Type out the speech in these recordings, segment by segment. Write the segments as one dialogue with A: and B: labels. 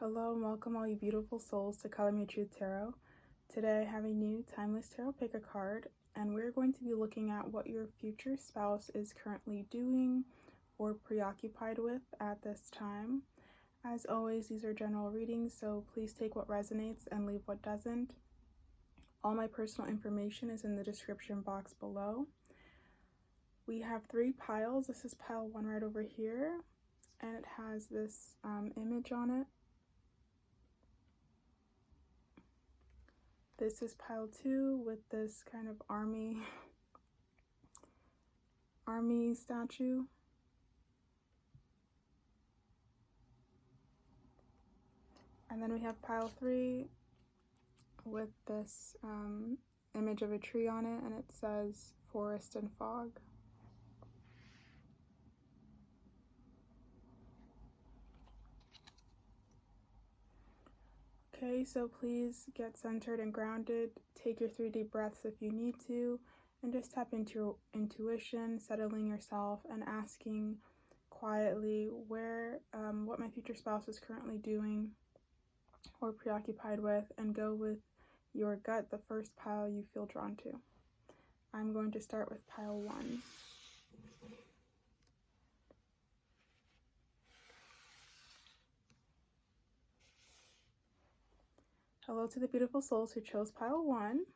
A: Hello and welcome all you beautiful souls to ColorMeTruth Tarot. Today I have a new Timeless Tarot pick a card, and we're going to be looking at what your future spouse is currently doing or preoccupied with at this time. As always, these are general readings, so please take what resonates and leave what doesn't. All my personal information is in the description box below. We have 3 piles. This is pile 1 right over here, and it has this image on it. This is pile 2 with this kind of army statue. And then we have pile 3 with this image of a tree on it, and it says forest and fog. Okay, so please get centered and grounded. Take your 3 deep breaths if you need to, and just tap into your intuition, settling yourself and asking quietly what my future spouse is currently doing or preoccupied with, and go with your gut, the first pile you feel drawn to. I'm going to start with pile 1. Hello to the beautiful souls who chose pile 1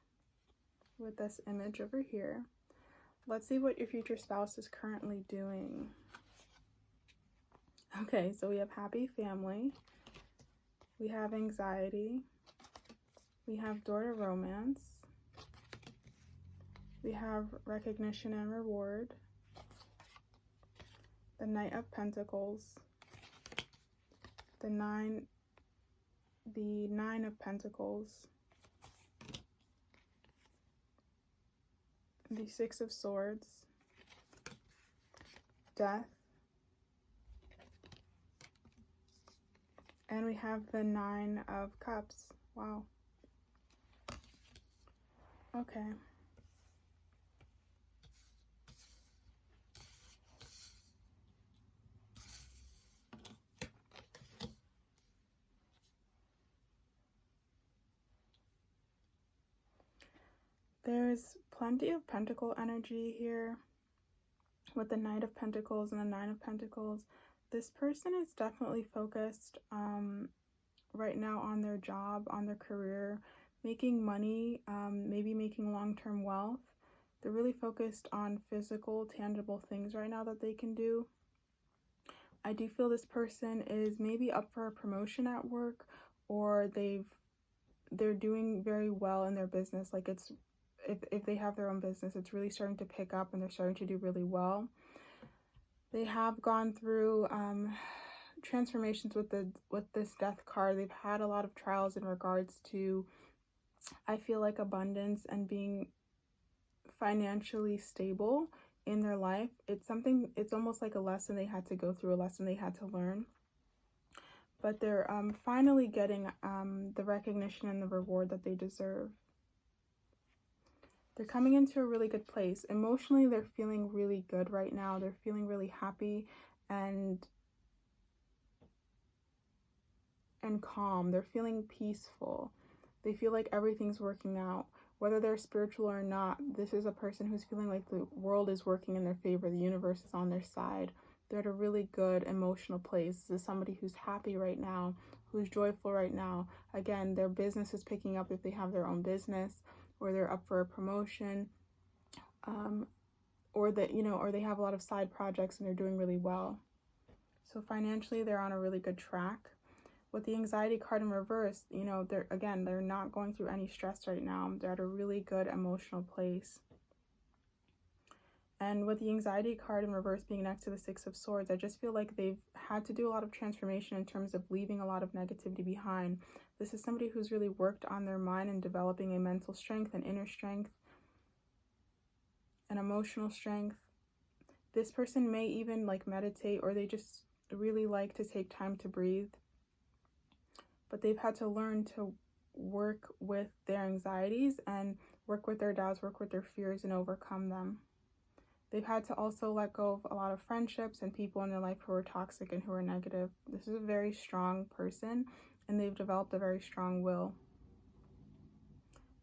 A: with this image over here. Let's see what your future spouse is currently doing. Okay, so we have happy family, we have anxiety, we have door to romance, we have recognition and reward, the Knight of Pentacles, the Nine of Pentacles, the 6 of Swords, Death, and we have the 9 of Cups. Wow. Okay. There's plenty of pentacle energy here with the Knight of Pentacles and the 9 of Pentacles. This person is definitely focused right now on their job, on their career, making money, maybe making long-term wealth. They're really focused on physical, tangible things right now that they can do. I do feel this person is maybe up for a promotion at work, or they're doing very well in their business. Like if they have their own business, it's really starting to pick up and they're starting to do really well. They have gone through transformations with this Death card. They've had a lot of trials in regards to, I feel like, abundance and being financially stable in their life. It's almost like a lesson they had to go through, a lesson they had to learn. But they're finally getting the recognition and the reward that they deserve. They're coming into a really good place. Emotionally, they're feeling really good right now. They're feeling really happy and calm. They're feeling peaceful. They feel like everything's working out. Whether they're spiritual or not, this is a person who's feeling like the world is working in their favor. The universe is on their side. They're at a really good emotional place. This is somebody who's happy right now, who's joyful right now. Again, their business is picking up if they have their own business, or they're up for a promotion, or they have a lot of side projects and they're doing really well. So financially, they're on a really good track. With the anxiety card in reverse, they're not going through any stress right now. They're at a really good emotional place. And with the anxiety card in reverse being next to the 6 of Swords, I just feel like they've had to do a lot of transformation in terms of leaving a lot of negativity behind. This is somebody who's really worked on their mind and developing a mental strength and inner strength and emotional strength. This person may even meditate, or they just really like to take time to breathe. But they've had to learn to work with their anxieties and work with their doubts, work with their fears, and overcome them. They've had to also let go of a lot of friendships and people in their life who are toxic and who are negative. This is a very strong person, and they've developed a very strong will.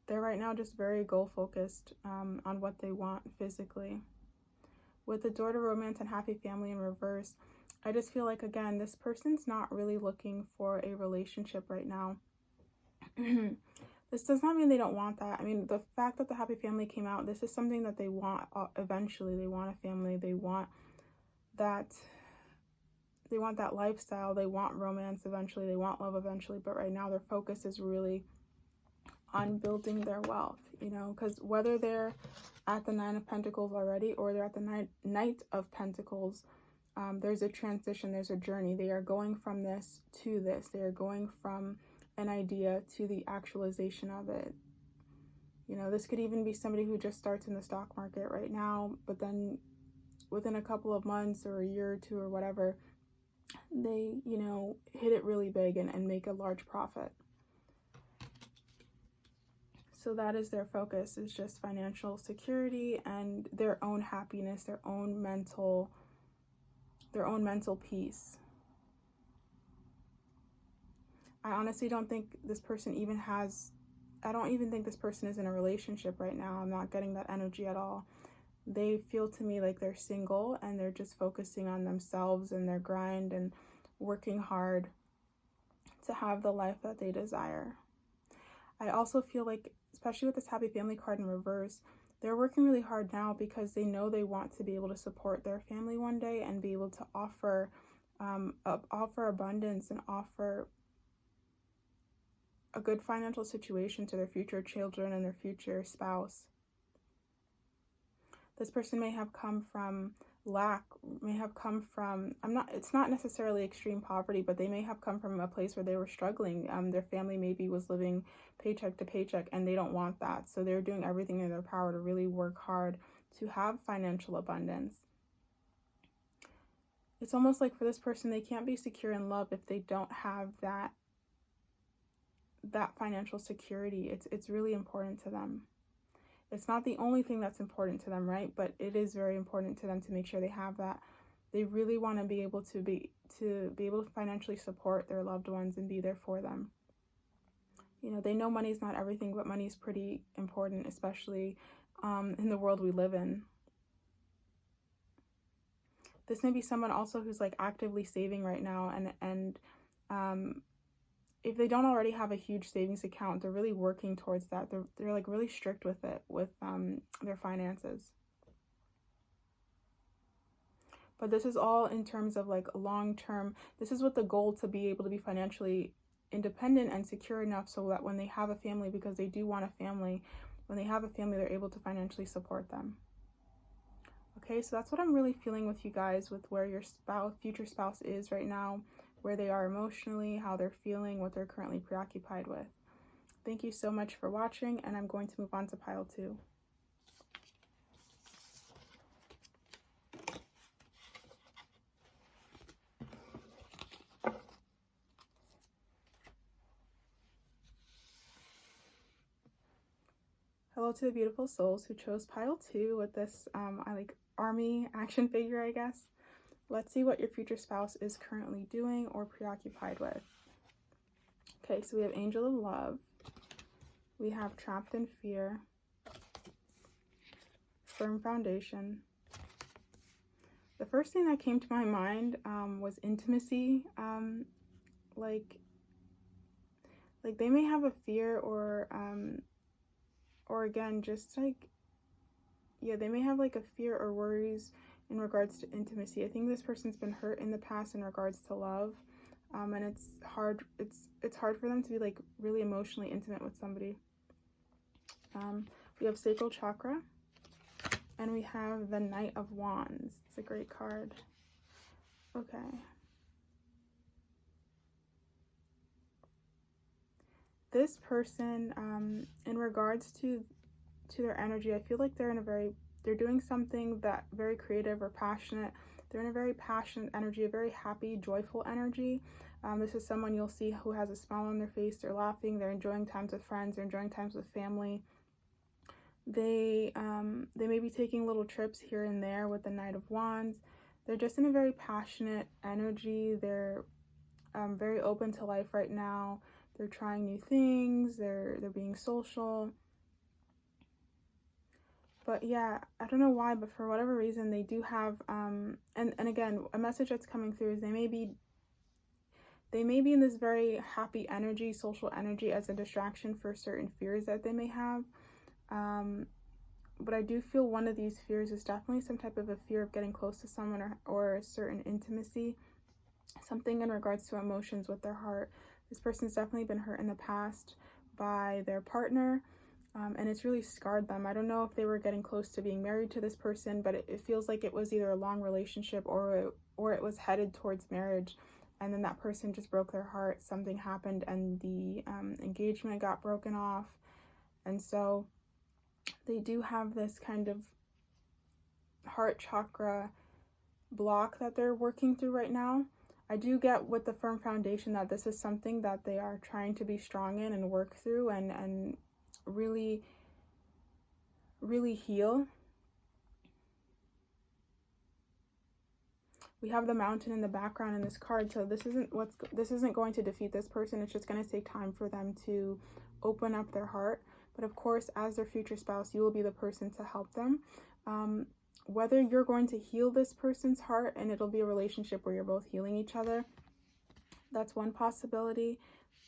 A: They're right now just very goal-focused on what they want physically. With the door to romance and happy family in reverse, I just feel like, again, this person's not really looking for a relationship right now. This does not mean they don't want that. I mean, the fact that the happy family came out, this is something that they want eventually. They want a family. They want that lifestyle. They want romance eventually. They want love eventually. But right now, their focus is really on building their wealth, you know, because whether they're at the Nine of Pentacles already or they're at the Knight of Pentacles, there's a transition, there's a journey. They are going from this to this. They are going from an idea to the actualization of it. You know, this could even be somebody who just starts in the stock market right now, but then within a couple of months or a year or two or whatever, they, you know, hit it really big and make a large profit. So that is their focus, is just financial security and their own happiness, their own mental peace. I honestly don't think this person even has, I don't even think this person is in a relationship right now. I'm not getting that energy at all. They feel to me like they're single and they're just focusing on themselves and their grind and working hard to have the life that they desire. I also feel like, especially with this happy family card in reverse, they're working really hard now because they know they want to be able to support their family one day and be able to offer abundance and offer a good financial situation to their future children and their future spouse. This person may have come from lack, may have come from, it's not necessarily extreme poverty, but they may have come from a place where they were struggling. Their family maybe was living paycheck to paycheck and they don't want that. So they're doing everything in their power to really work hard to have financial abundance. It's almost like for this person, they can't be secure in love if they don't have that financial security. It's really important to them. It's not the only thing that's important to them, right? But it is very important to them to make sure they have that. They really want to be able to financially support their loved ones and be there for them. You know, they know money's not everything, but money's pretty important, especially in the world we live in. This may be someone also who's like actively saving right now, and if they don't already have a huge savings account, they're really working towards that. They're like really strict with it, with their finances. But this is all in terms of like long-term. This is with the goal to be able to be financially independent and secure enough so that when they have a family, because they do want a family, when they have a family, they're able to financially support them. Okay, so that's what I'm really feeling with you guys, with where your future spouse is right now, where they are emotionally, how they're feeling, what they're currently preoccupied with. Thank you so much for watching, and I'm going to move on to pile 2. Hello to the beautiful souls who chose pile 2 with this army action figure, I guess. Let's see what your future spouse is currently doing or preoccupied with. Okay, so we have Angel of Love. We have Trapped in Fear. Firm Foundation. The first thing that came to my mind was intimacy. Like they may have a fear or again, just like, yeah, they may have like a fear or worries in regards to intimacy. I think this person's been hurt in the past in regards to love, and it's hard for them to be like really emotionally intimate with somebody. We have Sacral Chakra, and we have the Knight of Wands. It's a great card. Okay. This person, in regards to their energy, I feel like they're doing something that very creative or passionate. They're in a very passionate energy, a very happy, joyful energy. This is someone you'll see who has a smile on their face. They're laughing. They're enjoying times with friends. They're enjoying times with family. They may be taking little trips here and there with the Knight of Wands. They're just in a very passionate energy. They're very open to life right now. They're trying new things. They're being social. But yeah, I don't know why, but for whatever reason, they do have, and again, a message that's coming through is they may be in this very happy energy, social energy, as a distraction for certain fears that they may have. But I do feel one of these fears is definitely some type of a fear of getting close to someone, or a certain intimacy, something in regards to emotions with their heart. This person's definitely been hurt in the past by their partner. And it's really scarred them. I don't know if they were getting close to being married to this person, but it feels like it was either a long relationship or it was headed towards marriage. And then that person just broke their heart. Something happened and the engagement got broken off. And so they do have this kind of heart chakra block that they're working through right now. I do get with the firm foundation that this is something that they are trying to be strong in and work through and really heal. We have the Mountain in the background in this card, so this isn't going to defeat this person. It's just going to take time for them to open up their heart. But of course, as their future spouse, you will be the person to help them. Whether you're going to heal this person's heart and it'll be a relationship where you're both healing each other, that's one possibility.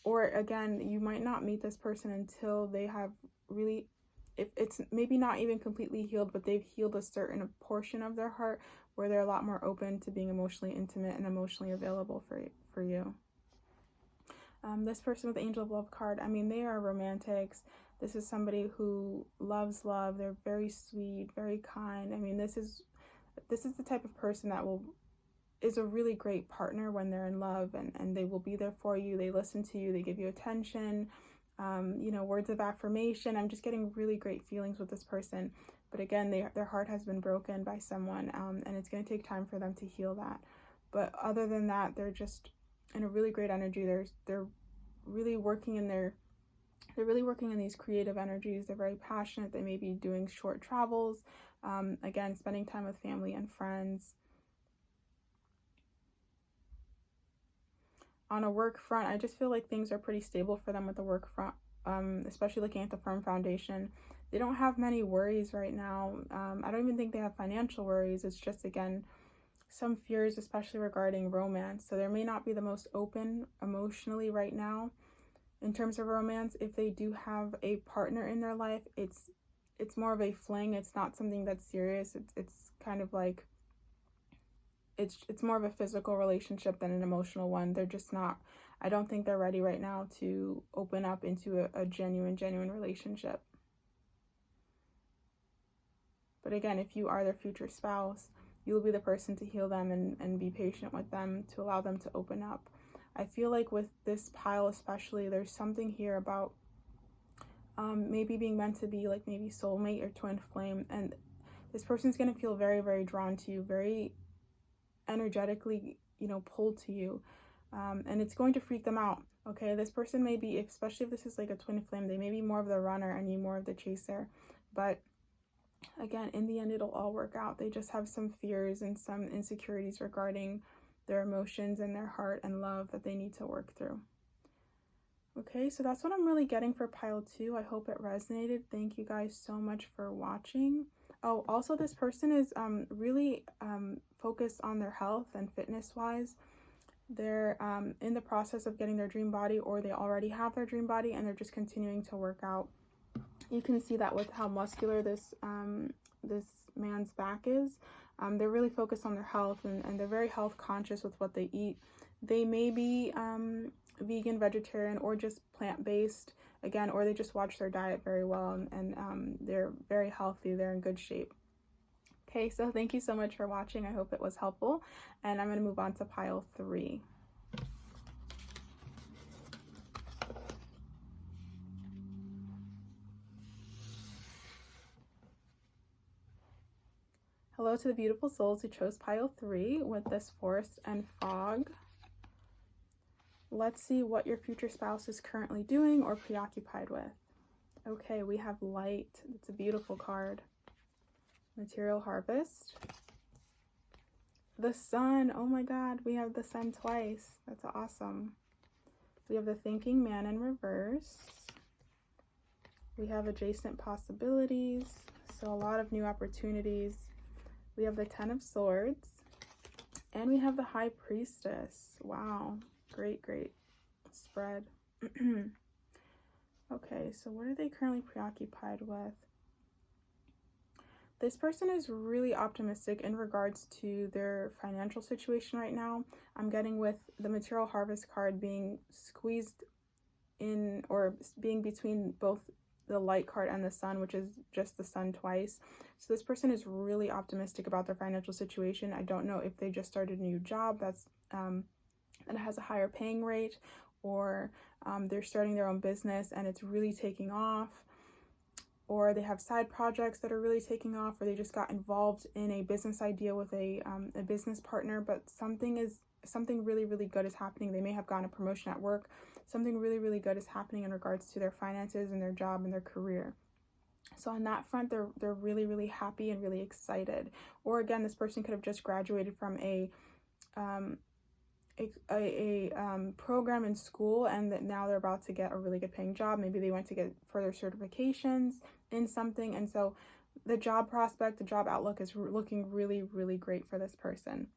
A: Or again, you might not meet this person until they have really, if it's maybe not even completely healed, but they've healed a certain portion of their heart where they're a lot more open to being emotionally intimate and emotionally available for you. This person with the Angel of Love card, I mean, they are romantics. This is somebody who loves love. They're very sweet, very kind. I mean, this is the type of person that is a really great partner when they're in love, and they will be there for you. They listen to you. They give you attention, words of affirmation. I'm just getting really great feelings with this person. But again, their heart has been broken by someone, and it's going to take time for them to heal that. But other than that, they're just in a really great energy. They're really working in these creative energies. They're very passionate. They may be doing short travels, again, spending time with family and friends. On a work front, I just feel like things are pretty stable for them with the work front, especially looking at the firm foundation. They don't have many worries right now. I don't even think they have financial worries. It's just, again, some fears, especially regarding romance. So they may not be the most open emotionally right now in terms of romance. If they do have a partner in their life, it's more of a fling. It's not something that's serious. It's kind of like, it's more of a physical relationship than an emotional one. They're just not, I don't think they're ready right now to open up into a genuine relationship. But again, if you are their future spouse, you will be the person to heal them and be patient with them to allow them to open up. I feel like with this pile especially, there's something here about maybe being meant to be like maybe soulmate or twin flame. And this person's going to feel very, very drawn to you, very energetically, pulled to you. And it's going to freak them out. Okay, this person may be, especially if this is like a twin flame, they may be more of the runner and you more of the chaser. But again, in the end, it'll all work out. They just have some fears and some insecurities regarding their emotions and their heart and love that they need to work through. Okay, so that's what I'm really getting for pile 2. I hope it resonated. Thank you guys so much for watching. Oh, also this person is really focused on their health and fitness wise. They're in the process of getting their dream body, or they already have their dream body and they're just continuing to work out. You can see that with how muscular this man's back is. They're really focused on their health and they're very health conscious with what they eat. They may be vegan, vegetarian, or just plant-based, again, or they just watch their diet very well and they're very healthy. They're in good shape. Okay, so thank you so much for watching. I hope it was helpful, and I'm going to move on to pile 3. Hello to the beautiful souls who chose pile 3 with this forest and fog. Let's see what your future spouse is currently doing or preoccupied with. Okay, we have light. It's a beautiful card. Material harvest. The sun. Oh my God, we have the sun twice. That's awesome. We have the thinking man in reverse. We have adjacent possibilities. So a lot of new opportunities. We have the 10 of swords. And we have the high priestess. Wow. Great, great spread. Okay, so what are they currently preoccupied with? This person is really optimistic in regards to their financial situation right now. I'm getting with the material harvest card being squeezed in, or being between both the light card and the sun, which is just the sun twice. So this person is really optimistic about their financial situation. I don't know if they just started a new job that has a higher paying rate, or they're starting their own business and it's really taking off, or they have side projects that are really taking off, or they just got involved in a business idea with a business partner, but something really, really good is happening. They may have gotten a promotion at work. Something really, really good is happening in regards to their finances and their job and their career. So on that front, they're really, really happy and really excited. Or again, this person could have just graduated from a program in school, and that now they're about to get a really good paying job. Maybe they went to get further certifications in something, and so the job prospect, the job outlook is looking really, really great for this person.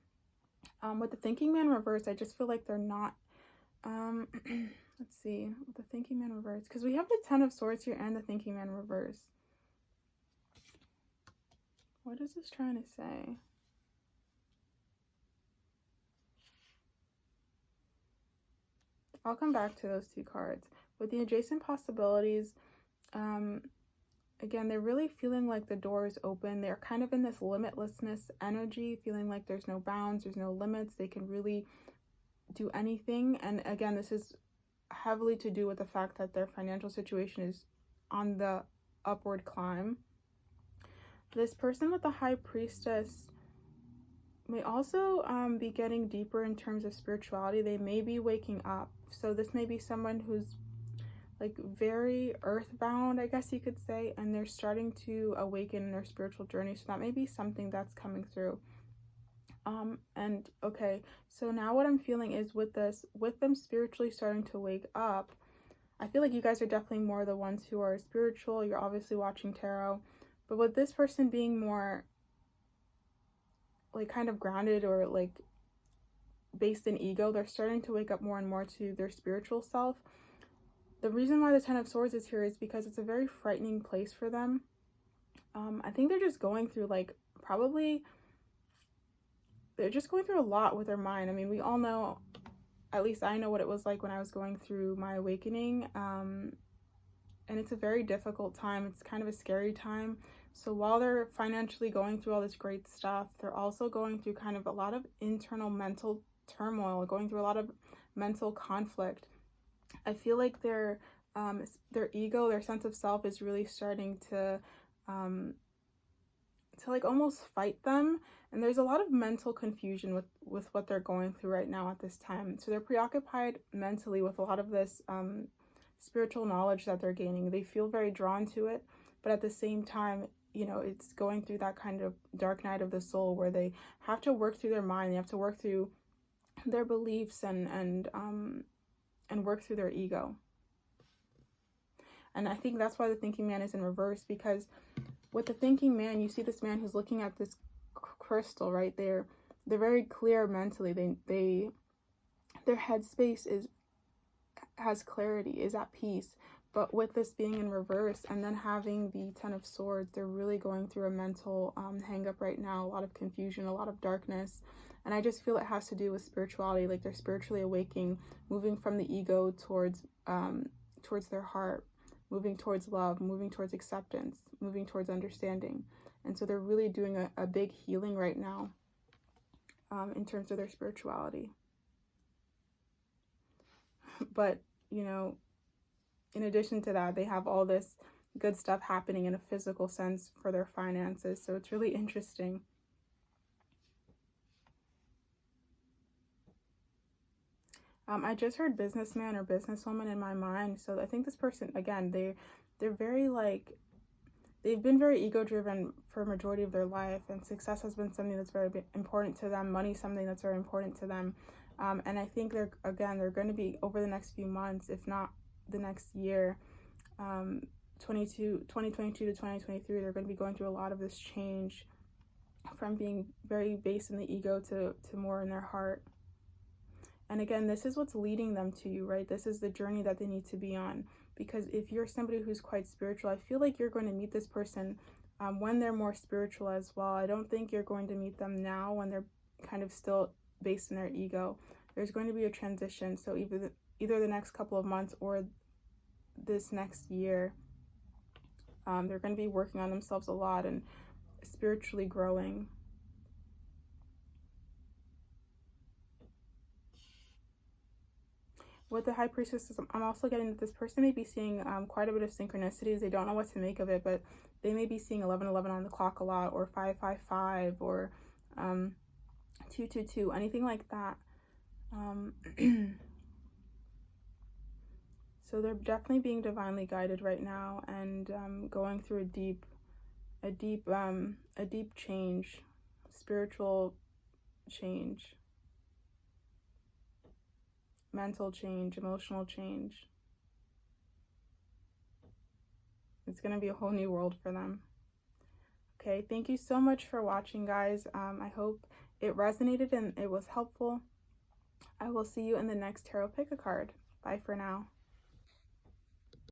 A: With the thinking man reverse, I just feel like they're not let's see, with the thinking man reverse, because we have the 10 of swords here and the thinking man reverse. What is this trying to say? I'll come back to those two cards. With the adjacent possibilities, again, they're really feeling like the door is open. They're kind of in this limitlessness energy, feeling like there's no bounds, there's no limits. They can really do anything. And again, this is heavily to do with the fact that their financial situation is on the upward climb. This person with the high priestess may also be getting deeper in terms of spirituality. They may be waking up. So this may be someone who's like very earthbound, I guess you could say, and they're starting to awaken in their spiritual journey. So that may be something that's coming through. And okay, so now what I'm feeling is with them spiritually starting to wake up, I feel like you guys are definitely more the ones who are spiritual. You're obviously watching tarot, but with this person being more like kind of grounded or like based in ego, they're starting to wake up more and more to their spiritual self. The reason why the 10 of swords is here is because it's a very frightening place for them. I think they're just going through they're just going through a lot with their mind. I mean, we all know, at least I know what it was like when I was going through my awakening. And it's a very difficult time. It's kind of a scary time. So while they're financially going through all this great stuff, they're also going through kind of a lot of internal mental turmoil, going through a lot of mental conflict. I feel like their ego, their sense of self is really starting to like almost fight them. And there's a lot of mental confusion with what they're going through right now at this time. So they're preoccupied mentally with a lot of this spiritual knowledge that they're gaining. They feel very drawn to it, but at the same time, you know, it's going through that kind of dark night of the soul where they have to work through their mind. They have to work through their beliefs and work through their ego. And I think that's why the thinking man is in reverse, because with the thinking man, you see this man who's looking at this crystal right there. They're very clear mentally. Their headspace has clarity, is at peace. But with this being in reverse and then having the 10 of swords, they're really going through a mental hang up right now, a lot of confusion, a lot of darkness. And I just feel it has to do with spirituality, like they're spiritually awaking, moving from the ego towards their heart, moving towards love, moving towards acceptance, moving towards understanding. And so they're really doing a big healing right now in terms of their spirituality. But, you know, in addition to that, they have all this good stuff happening in a physical sense for their finances. So it's really interesting. I just heard businessman or businesswoman in my mind. So I think this person, again, they're very like, they've been very ego-driven for a majority of their life, and success has been something that's very important to them. Money is something that's very important to them. And I think they're going to be, over the next few months, if not the next year, 2022 to 2023, they're going to be going through a lot of this change from being very based in the ego to more in their heart. And again, this is what's leading them to you, right? This is the journey that they need to be on. Because if you're somebody who's quite spiritual, I feel like you're going to meet this person when they're more spiritual as well. I don't think you're going to meet them now when they're kind of still based in their ego. There's going to be a transition. So either the next couple of months or this next year, they're going to be working on themselves a lot and spiritually growing. With the High Priestess, I'm also getting that this person may be seeing quite a bit of synchronicities. They don't know what to make of it, but they may be seeing 1111 on the clock a lot, or 555, or 222, anything like that. So they're definitely being divinely guided right now, and going through a deep change, spiritual change, mental change, emotional change. It's going to be a whole new world for them. Okay, thank you so much for watching, guys. I hope it resonated and it was helpful. I will see you in the next tarot pick a card. Bye for now.